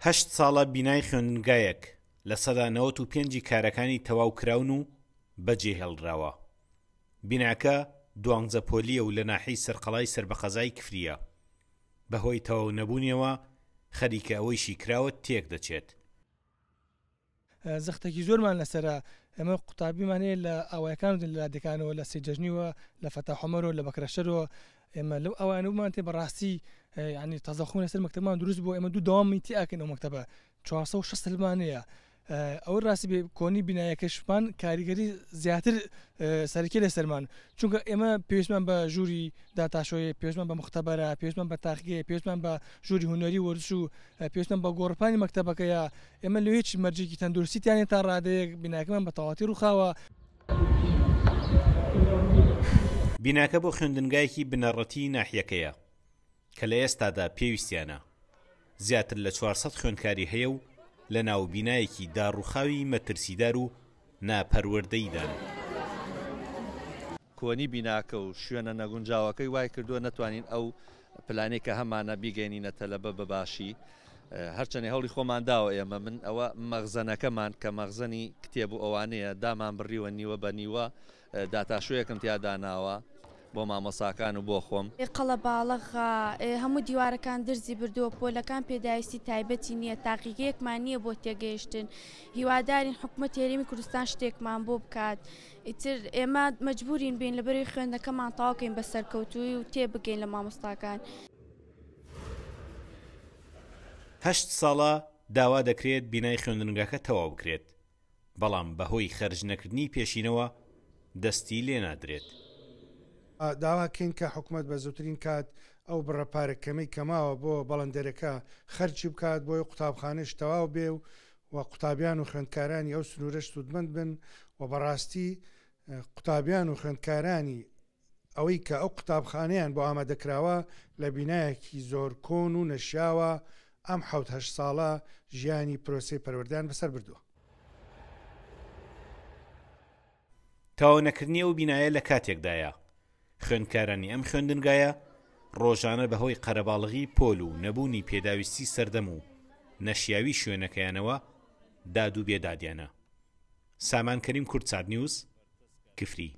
8 ساڵە بینای خوێندنگایەک لە سەدا 95 کارەکانی تەواو کراون و بەجێ هێڵدراوە. بیناکە دوانزە پۆلیە و لە ناحەی سەرقەڵای سربەقەزای کفریە. بەهۆی تەواو نەبوونیەوە خەریکە ئەوەیشی کراوە تێک دەچێت. زەختێکی زۆرمان لەسرە ئەمە قوتابیمان هەیە لە ئاوایەکان و لادەکانەوە لە سێجەژنیوە لە فەتاحومەرەوە لە بەکرەشەرەوە ئێمە لەو ئەوانەمان تێ بەڕاستی ینی تازەخۆن لەسەر مەکتەبمان دروست بوو ئێمە دوو داوامی تیاکەن ئەو مەکتەبە 460 سلمانەیە. ئەوە ڕاستی بێ کۆنی بینایەکەشمان کاریگەری زیاتر سەرکی لە سەرمان چونکە ئێمە پێویستمان بە ژووری داتاشۆی پێویستمان بە مختبەرە پێویستمان بە تاقیگەیە پێویستمان بە ژووری هونەری وەرش و پێویستمان بە گۆڕپانی مەکتەبەکەیە ئێمە لە هیچ مەرجێکی تەندروستیتیانێت تا ڕادەیەک بیناکەمان بە تەواتی ڕووخاوە. بیناکە بۆ خوێندنگایەکی بنەڕەتی ناحیەکەیە کە لە ئێستادا پێویستیانە. زیاتر لە 400 خوێندکاری هەیە و لە ناو بینایەکی داڕووخاوی مەترسیدار و ناپەروەردەیدان. کۆنی بیناکە و شوێنە نەگونجاوەکەی وای کردووە نەتوانین ئەو پلانەی کە هەمانە بیگەینینەتە لە بەباشی. هەرچەنێ هەوڵی خۆمان داوە ئێمە من ئەوە مەغزەنەکەمان کە مەغزەنی کتێب و ئەوانەیە دامان بڕیوە نیوە بە نیوە داتاشۆیەکم تیاداناوە بۆ مامۆساکان و بۆ خۆم. قەڵە باڵغا هەموو دیوارەکان درزی بردووە پۆلەکان پێداویستی تایبەتی نییە تاقیگەیەکمان نییە بۆ تێگەیشتن. هیوادارین حکوومەت هێرمی کوردستان شتێکمان بۆ بکات. ئیتر ئێمە مەجبورین بین لەبەروی خوێندنەکەمان تاواکەین بە سەرکەوتووی و تێبگەین لە مامۆستاکان. 8 ساڵە داوا دەکرێت بینای خوێندنگەکە تەواو بکرێت، بەڵام بەهۆی خەرج نەکردنی پێشینەوە دەستی لێ نادرێت. داواکەین کە حکوومەت بە زووترین کات ئەو بڕەپارەکەمەی کەماوە بۆ بەڵندەرەکە خەرچی بکات بۆی قوتابخانەش تەواو بێ و قوتابیان و خوێندکارانی ئەو سنوورەش سوودمەند بن و بەڕاستی قوتابیان و خوێندکارانی ئەوەی کە ئەو قوتابخانەیان بۆ ئامادەکراوە لە بینایەکی زۆر کۆن و نەشیاوە ئەم 7 ساڵە ژیانی پرۆسی پەروەردەیان بەسەر بردووە. تەواو نەکردنی ئەو بینایە لە کاتێکدایە خوێندکارانی ئەم خوێندنگایە ڕۆژانە بەهۆی قەرەباڵغی پۆل و نەبوونی پێداویستی سەردەم و نەشیاوی شوێنەکەیانەوە داد و بێدادیانە. سامان کەریم کورد چاد نیوز کفری.